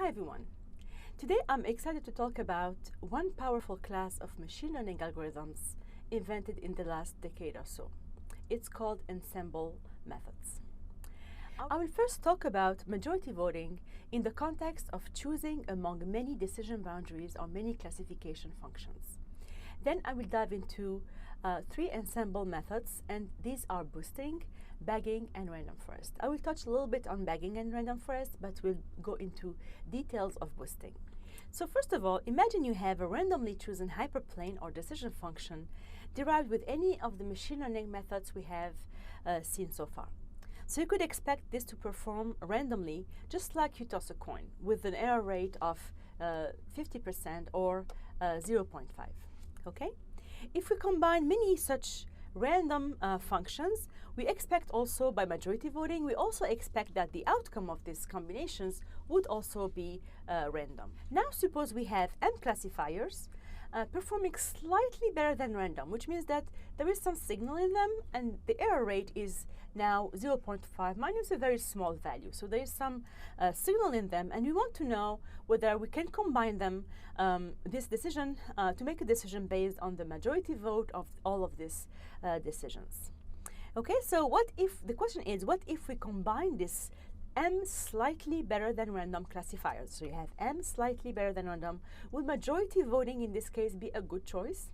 Hi everyone. Today I'm excited to talk about one powerful class of machine learning algorithms invented in the last decade or so. It's called ensemble methods. I will first talk about majority voting in the context of choosing among many decision boundaries or many classification functions. Then I will dive into three ensemble methods, and these are boosting, bagging, and random forest. I will touch a little bit on bagging and random forest, but we'll go into details of boosting. So first of all, imagine you have a randomly chosen hyperplane or decision function derived with any of the machine learning methods we have seen so far. So you could expect this to perform randomly, just like you toss a coin, with an error rate of 50% or 0.5. Okay? If we combine many such random functions, we expect also by majority voting, we also expect that the outcome of these combinations would also be random. Now suppose we have M classifiers performing slightly better than random, which means that there is some signal in them and the error rate is now 0.5 minus a very small value. So there is some signal in them, and we want to know whether we can combine them, this decision, to make a decision based on the majority vote of all of these decisions. Okay, so the question is, what if we combine this M slightly better than random classifiers? So you have M slightly better than random. Would majority voting in this case be a good choice?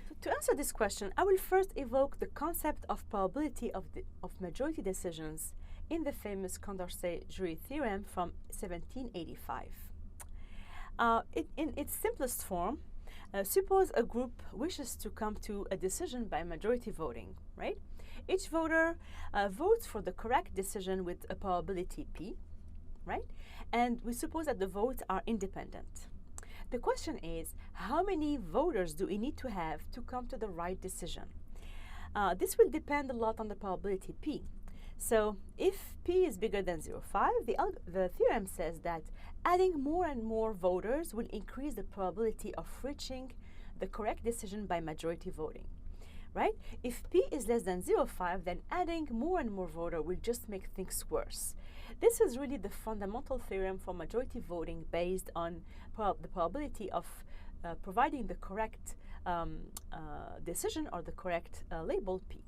So to answer this question, I will first evoke the concept of probability of majority decisions in the famous Condorcet jury theorem from 1785. In its simplest form, suppose a group wishes to come to a decision by majority voting, right? Each voter votes for the correct decision with a probability P, right? And we suppose that the votes are independent. The question is, how many voters do we need to have to come to the right decision? This will depend a lot on the probability P. So if P is bigger than 0.5, the theorem says that adding more and more voters will increase the probability of reaching the correct decision by majority voting. Right? If P is less than 0.5, then adding more and more voters will just make things worse. This is really the fundamental theorem for majority voting based on the probability of providing the correct decision or the correct label P.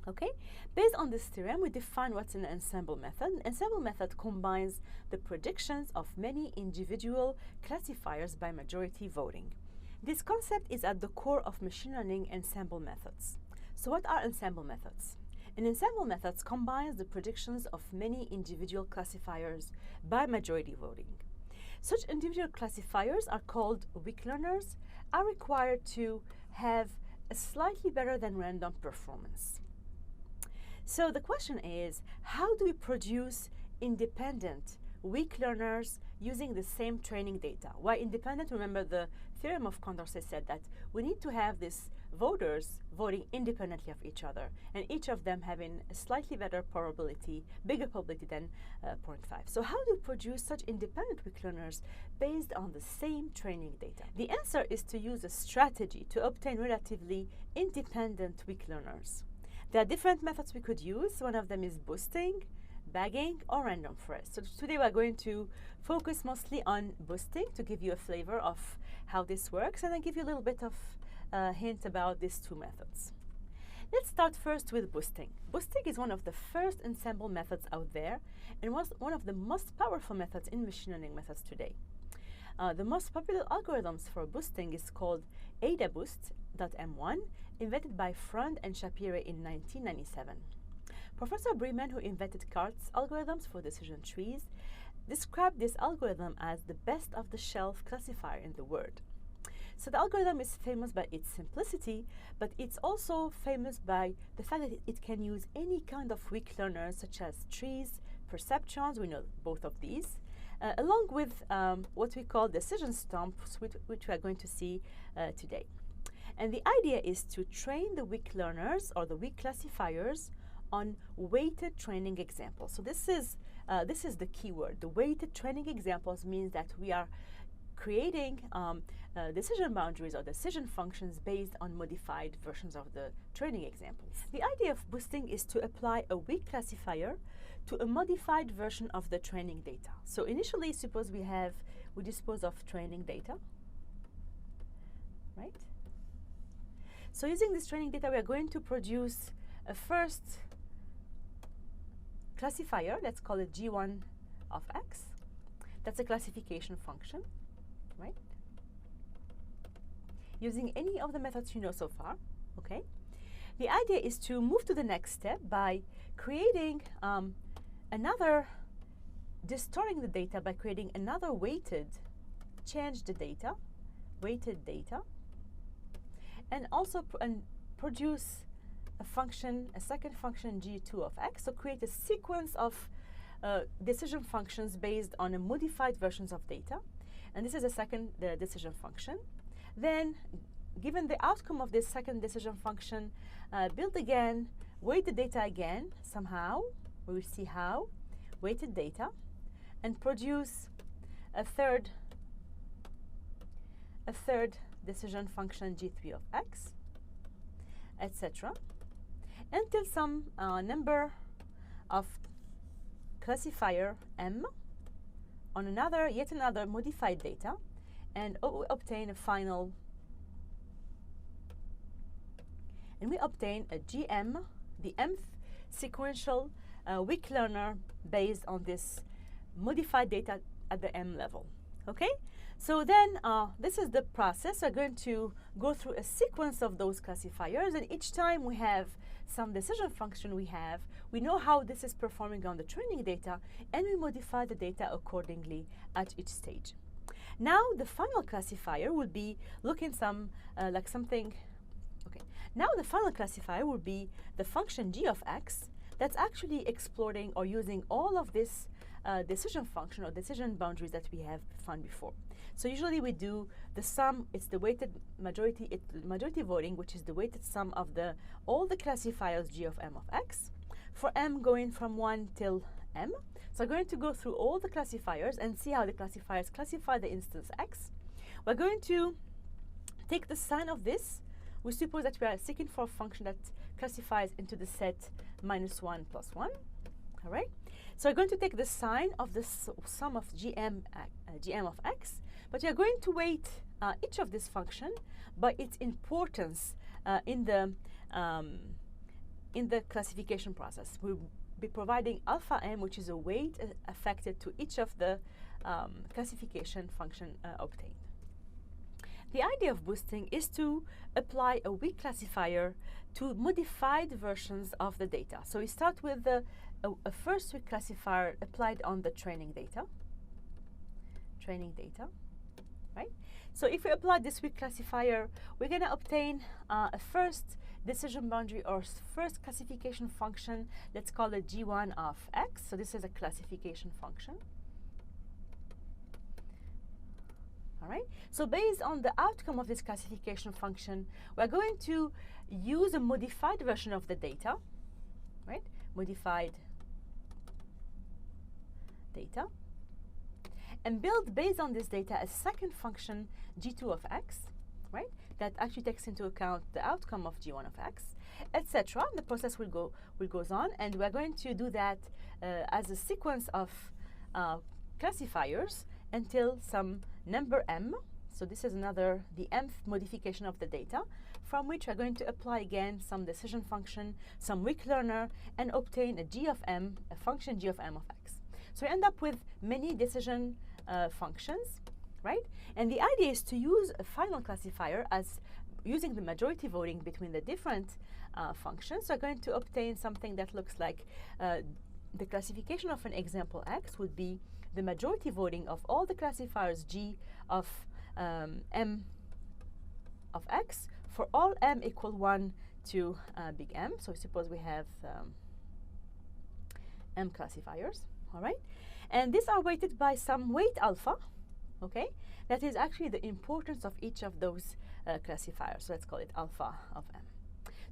Okay? Based on this theorem, we define what's an ensemble method. An ensemble method combines the predictions of many individual classifiers by majority voting. This concept is at the core of machine learning ensemble methods. So what are ensemble methods? An ensemble method combines the predictions of many individual classifiers by majority voting. Such individual classifiers are called weak learners, are required to have a slightly better than random performance. So the question is, how do we produce independent weak learners using the same training data? Why independent? Remember, the theorem of Condorcet said that we need to have these voters voting independently of each other, and each of them having a slightly better probability, bigger probability than 0.5. So how do we produce such independent weak learners based on the same training data? The answer is to use a strategy to obtain relatively independent weak learners. There are different methods we could use. One of them is boosting, bagging, or random forest. So today we're going to focus mostly on boosting to give you a flavor of how this works, and then give you a little bit of hint about these two methods. Let's start first with boosting. Boosting is one of the first ensemble methods out there and was one of the most powerful methods in machine learning methods today. The most popular algorithms for boosting is called AdaBoost.M1, invented by Freund and Shapiro in 1997. Professor Breman, who invented Kart's algorithms for decision trees, described this algorithm as the best of the shelf classifier in the world. So the algorithm is famous by its simplicity, but it's also famous by the fact that it can use any kind of weak learners, such as trees, perceptrons, we know both of these, along with what we call decision stumps, which we are going to see today. And the idea is to train the weak learners or the weak classifiers on weighted training examples. So this is the key word. The weighted training examples means that we are creating decision boundaries or decision functions based on modified versions of the training examples. The idea of boosting is to apply a weak classifier to a modified version of the training data. So initially, suppose we dispose of training data, right? So using this training data, we are going to produce a first classifier. Let's call it G1 of X. That's a classification function, right? Using any of the methods you know so far, okay? The idea is to move to the next step by creating distorting the data by creating another weighted data, and also produce a second function G2 of X. So create a sequence of decision functions based on a modified versions of data. And this is a second decision function. Then, given the outcome of this second decision function, build again, weight the data again somehow. We will see how. Weighted data, and produce a third decision function G3 of X, etc., until some number of classifier M on yet another modified data, and obtain a final, and we obtain a GM, the mth sequential weak learner based on this modified data at the M level. Okay? So then this is the process. We're going to go through a sequence of those classifiers, and each time we have some decision function we know how this is performing on the training data, and we modify the data accordingly at each stage. Now the final classifier will be looking like something. Okay. Now the final classifier will be the function G of X that's actually exploring or using all of this decision function or decision boundaries that we have found before. So usually we do the sum. It's the weighted majority voting, which is the weighted sum of all the classifiers G of M of X, for M going from 1 till M. So I'm going to go through all the classifiers and see how the classifiers classify the instance X. We're going to take the sign of this. We suppose that we are seeking for a function that classifies into the set -1 + 1. All right. So we're going to take the sign of the sum of GM of X, but we are going to weight each of this function by its importance in the classification process. We'll be providing alpha M, which is a weight affected to each of the classification function obtained. The idea of boosting is to apply a weak classifier to modified versions of the data. So we start with a first weak classifier applied on the training data, right? So if we apply this weak classifier, we're going to obtain a first decision boundary or first classification function. Let's call it G1 of X. So this is a classification function. All right. So based on the outcome of this classification function, we're going to use a modified version of the data, right? Modified data, and build based on this data a second function G2 of X, right? That actually takes into account the outcome of G1 of X, etc. The process will goes on, and we're going to do that as a sequence of classifiers until some number M. So this is the mth modification of the data, from which we're going to apply again some decision function, some weak learner, and obtain a G of M, a function G of M of X. So we end up with many decision functions, right? And the idea is to use a final classifier as using the majority voting between the different functions. So we're going to obtain something that looks like the classification of an example X would be the majority voting of all the classifiers G of M of X for all M equal 1 to big M. So suppose we have M classifiers, all right? And these are weighted by some weight alpha, okay? That is actually the importance of each of those classifiers. So let's call it alpha of M.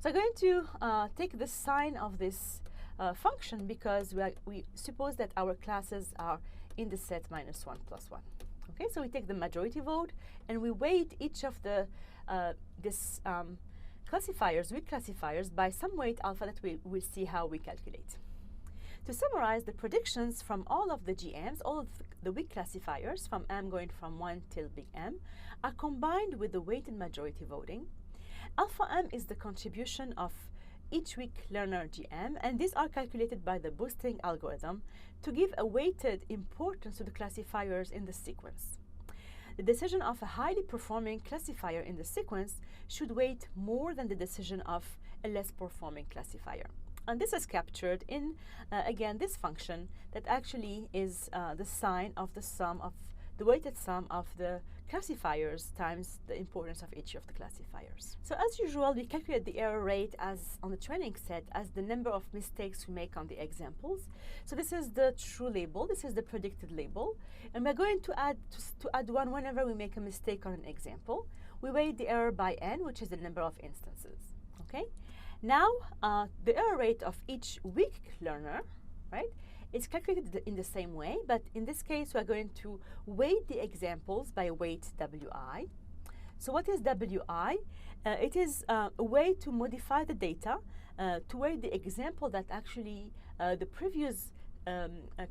So I'm going to take the sign of this function because we suppose that our classes are in the set -1 + 1. Okay, so we take the majority vote and we weight each of the weak classifiers by some weight alpha that we will see how we calculate. To summarize, the predictions from all of the GMs, all of the weak classifiers from M going from 1 till big M, are combined with the weighted majority voting. Alpha M is the contribution of each weak learner GM, and these are calculated by the boosting algorithm to give a weighted importance to the classifiers in the sequence. The decision of a highly performing classifier in the sequence should weight more than the decision of a less performing classifier. And this is captured in, again, this function that actually is the sign of the sum of the weighted sum of the classifiers times the importance of each of the classifiers. So as usual, we calculate the error rate as on the training set as the number of mistakes we make on the examples. So this is the true label, this is the predicted label, and we're going to add one whenever we make a mistake on an example. We weight the error by n, which is the number of instances. Okay. Now the error rate of each weak learner, right, is calculated in the same way, but in this case we're going to weight the examples by weight WI. So what is WI? It is a way to modify the data to weight the example that actually the previous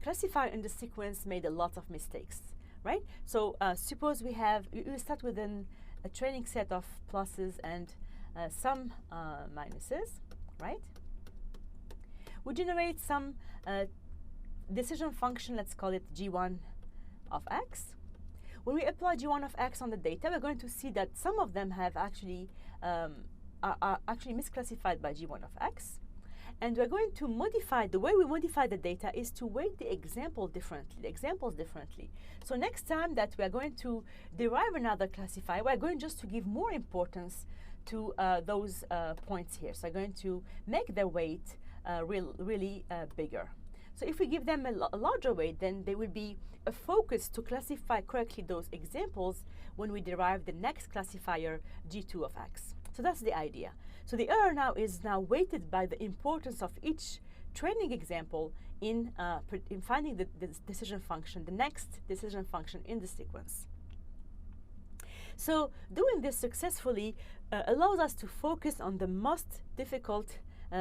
classifier in the sequence made a lot of mistakes, right? So suppose we start with a training set of pluses and some minuses, right? We generate some decision function, let's call it G1 of x. When we apply G1 of x on the data, we're going to see that some of them have actually are actually misclassified by G1 of x. And we're going to modify, the way we modify the data is to weight the examples differently. So next time that we're going to derive another classifier, we're going just to give more importance to those points here. So I'm going to make their weight really bigger. So if we give them a larger weight, then there will be a focus to classify correctly those examples when we derive the next classifier G2 of x. So that's the idea. So the error now is weighted by the importance of each training example in finding the decision function, the next decision function in the sequence. So doing this successfully allows us to focus on the most difficult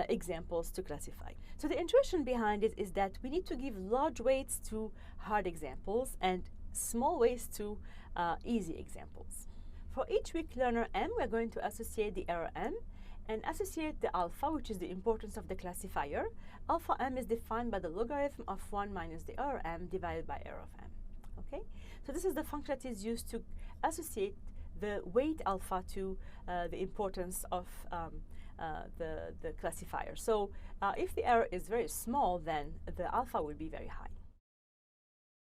examples to classify. So the intuition behind it is that we need to give large weights to hard examples and small weights to easy examples. For each weak learner M, we're going to associate the error M and associate the alpha, which is the importance of the classifier. Alpha M is defined by the logarithm of 1 minus the error M divided by error of M. Okay? So this is the function that is used to associate the weight alpha to the importance of the classifier. So if the error is very small, then the alpha will be very high.